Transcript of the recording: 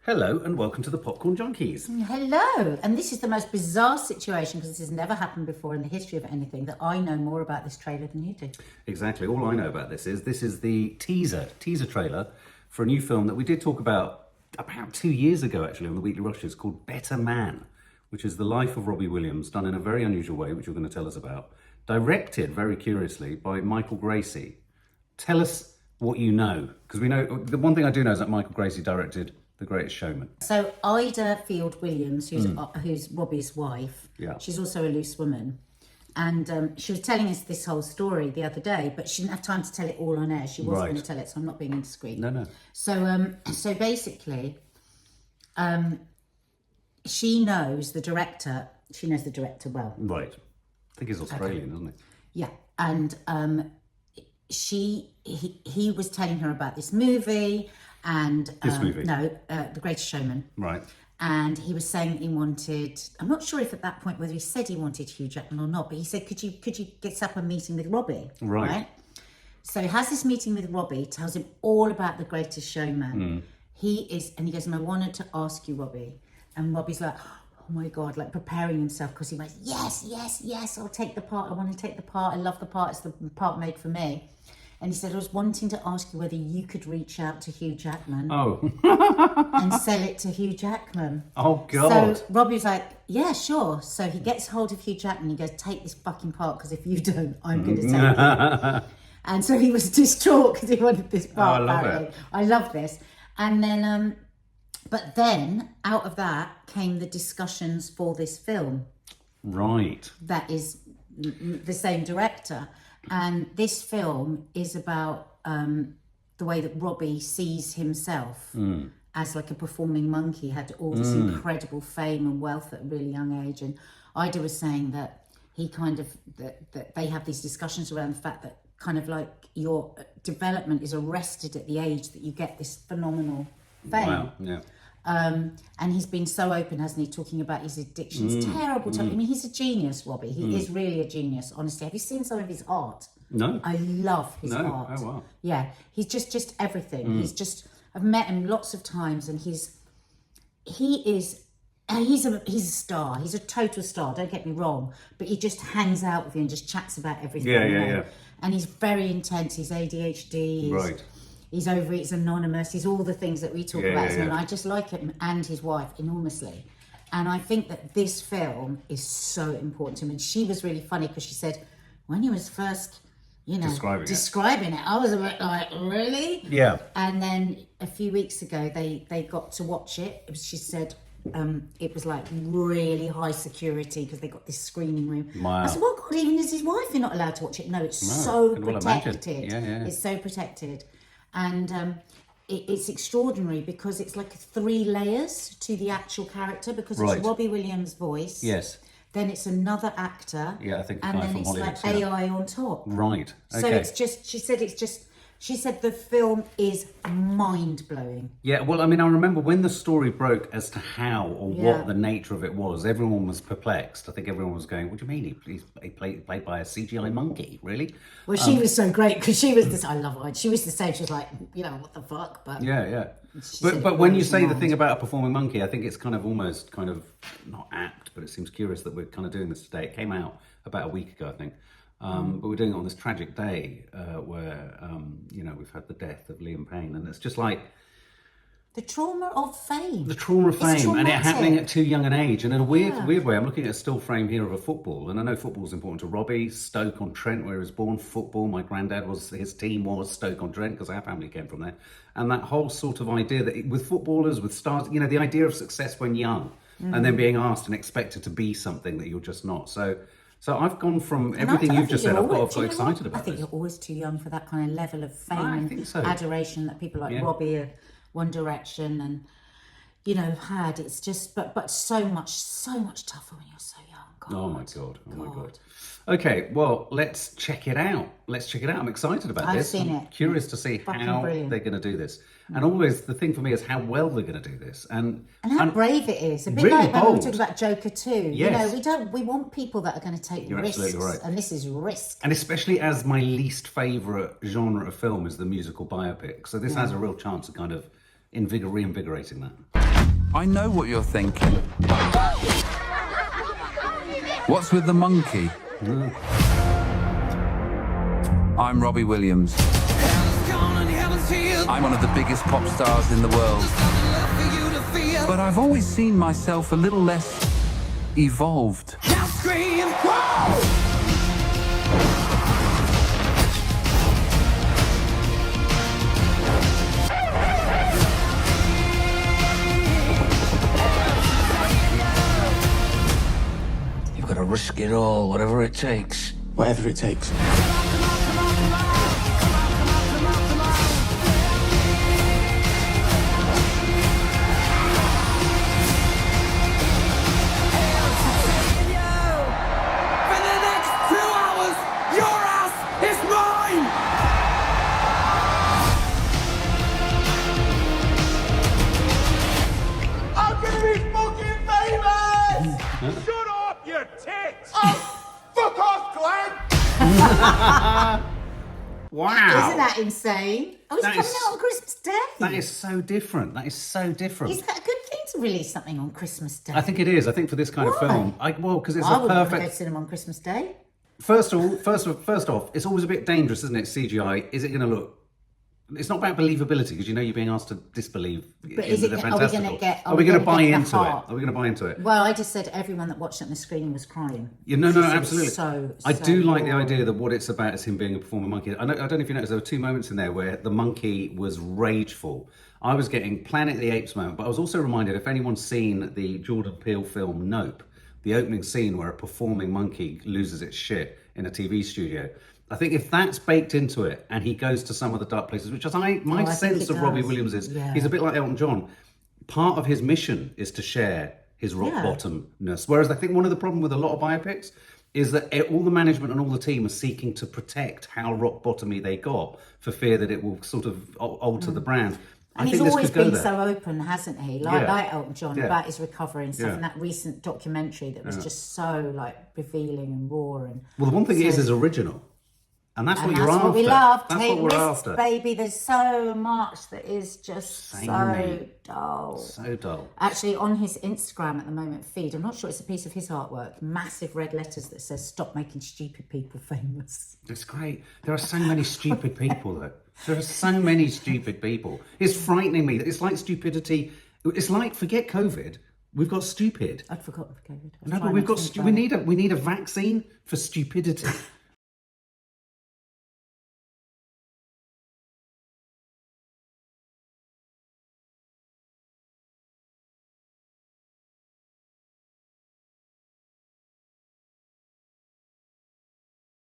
Hello and welcome to the Popcorn Junkies. Hello, and this is the most bizarre situation because this has never happened before in the history of anything that I know more about this trailer than you do. Exactly, all I know about this is the teaser trailer for a new film that we did talk about 2 years ago actually on the Weekly Rushes called Better Man, which is the life of Robbie Williams done in a very unusual way, which you're going to tell us about, directed very curiously by Michael Gracey. Tell us what you know, because we know, the one thing I do know is that Michael Gracey directed The Greatest Showman. So Ida Field Williams, who's Robbie's wife, she's also a loose woman. And she was telling us this whole story the other day, but she didn't have time to tell it all on air. She wasn't going to tell it, so I'm not being indiscreet. No. So basically, she knows the director. She knows the director well. Right. I think he's Australian, isn't he? Yeah, and he was telling her about this movie. And The Greatest Showman. Right. And he was saying that he wanted, I'm not sure if at that point whether he said he wanted Hugh Jackman or not, but he said, could you get up a meeting with Robbie? Right. So he has this meeting with Robbie, tells him all about The Greatest Showman. He goes, and I wanted to ask you, Robbie. And Robbie's like, oh my God, like preparing himself because he went, yes, I'll take the part. I want to take the part. I love the part. It's the part made for me. And he said, I was wanting to ask you whether you could reach out to Hugh Jackman and sell it to Hugh Jackman. Oh, God. So Robbie's like, yeah, sure. So he gets hold of Hugh Jackman. He goes, take this fucking part, because if you don't, I'm going to take it. And so he was distraught because he wanted this part. Oh, I love it. I love this. And then, but then out of that came the discussions for this film. Right. That is the same director. And this film is about the way that Robbie sees himself as like a performing monkey. He had all this incredible fame and wealth at a really young age. And Ida was saying that he that they have these discussions around the fact that kind of like your development is arrested at the age that you get this phenomenal fame. Wow, yeah. And he's been so open, hasn't he, talking about his addictions. Terrible. I mean, he's a genius, Robbie. He is really a genius, honestly. Have you seen some of his art? No. I love his art. Oh, wow. Yeah, he's just everything. I've met him lots of times, and he's a star. He's a total star, don't get me wrong. But he just hangs out with you and just chats about everything. Yeah. And he's very intense. He's ADHD. Right. He's Overeats Anonymous. He's all the things that we talk about. Yeah. And I just like him and his wife enormously. And I think that this film is so important to him. And she was really funny because she said, when he was first, describing it, I was a bit like, really? Yeah. And then a few weeks ago, they got to watch it. She said it was like really high security because they got this screening room. Wow. I said, well, God, even as his wife, you're not allowed to watch it. No, it's so protected. Yeah. It's so protected. And it's extraordinary because it's like 3 layers to the actual character, because it's Robbie Williams' voice. Yes. Then it's another actor. Yeah, I think. And then it's like AI on top. Right. Okay. So it's just. She said the film is mind-blowing. Yeah, well, I mean, I remember when the story broke as to how or what the nature of it was, everyone was perplexed. I think everyone was going, what do you mean? He played by a CGI monkey, really? Well, she was so great because she was this, I love her. She was the same. She was like, what the fuck? But yeah. But when you say the thing about a performing monkey, I think it's kind of almost kind of not apt, but it seems curious that we're kind of doing this today. It came out about a week ago, I think. But we're doing it on this tragic day where, we've had the death of Liam Payne, and it's just like... The trauma of fame. And it happening at too young an age. And in a weird way, I'm looking at a still frame here of a football, and I know football's important to Robbie. Stoke-on-Trent, where he was born, football. My granddad his team was Stoke-on-Trent, because our family came from there. And that whole sort of idea that with footballers, with stars, the idea of success when young, and then being asked and expected to be something that you're just not. So I've gone from everything you've just said, I've got excited about this. I think you're always too young for that kind of level of fame and adoration that people like Robbie, One Direction, and had. It's just, but so much tougher when you're so young. God. Oh my God. Okay, well, let's check it out. I'm excited about this. I've seen it. Curious to see how they're going to do this. And always the thing for me is how well they're going to do this. And how brave it is. A bit really like when bold. we talk about Joker 2. Yes. We want people that are going to take risks. Absolutely right. And this is risk. And especially as my least favourite genre of film is the musical biopic. So this has a real chance of kind of reinvigorating that. I know what you're thinking. What's with the monkey? I'm Robbie Williams. I'm one of the biggest pop stars in the world. But I've always seen myself a little less evolved. Now scream, whoa! You've got to risk it all, whatever it takes. Whatever it takes. Shut up, you tits! Oh, fuck off, Glenn! Wow. Isn't that insane? Oh, it's coming out on Christmas Day. That is so different. That is so different. Is that a good thing to release something on Christmas Day? I think it is. I think for this kind of film, because it's I a wouldn't want to go perfect. to cinema on Christmas Day. First off, it's always a bit dangerous, isn't it? CGI. Is it going to look? It's not about believability because you're being asked to disbelieve. But is it? Are we going to get? Are we going to buy get the into it? heart? Are we going to buy into it? Well, I just said everyone that watched it on the screening was crying. Yeah, no, Because it was absolutely. I so do like the raw. idea that what it's about is him being a performer monkey. I don't know if you noticed, there were 2 moments in there where the monkey was rageful. I was getting Planet of the Apes moment, but I was also reminded, if anyone's seen the Jordan Peele film Nope, the opening scene where a performing monkey loses its shit in a TV studio. I think if that's baked into it and he goes to some of the dark places, which is my sense of Robbie Williams is, he's a bit like Elton John. Part of his mission is to share his rock bottomness. Whereas I think one of the problems with a lot of biopics is that all the management and all the team are seeking to protect how rock bottomy they got for fear that it will sort of alter the brand. And I he's think this always could go been there. so open, hasn't he? Like Elton John, about his recovery and stuff. Yeah. And that recent documentary that was just so revealing and raw. And Well, the one thing is original. And that's what and you're that's after. what we love. That's Take what we're risks, after. baby. There's so much that is just so dull. So dull. Actually, on his Instagram at the moment feed, I'm not sure it's a piece of his artwork, massive red letters that says, "Stop making stupid people famous." It's great. There are so many stupid people, though. There are so many stupid people. It's frightening me. It's like stupidity. It's like, forget COVID. We've got stupid. I'd forgotten for COVID. No, but we've got. We need a vaccine for stupidity.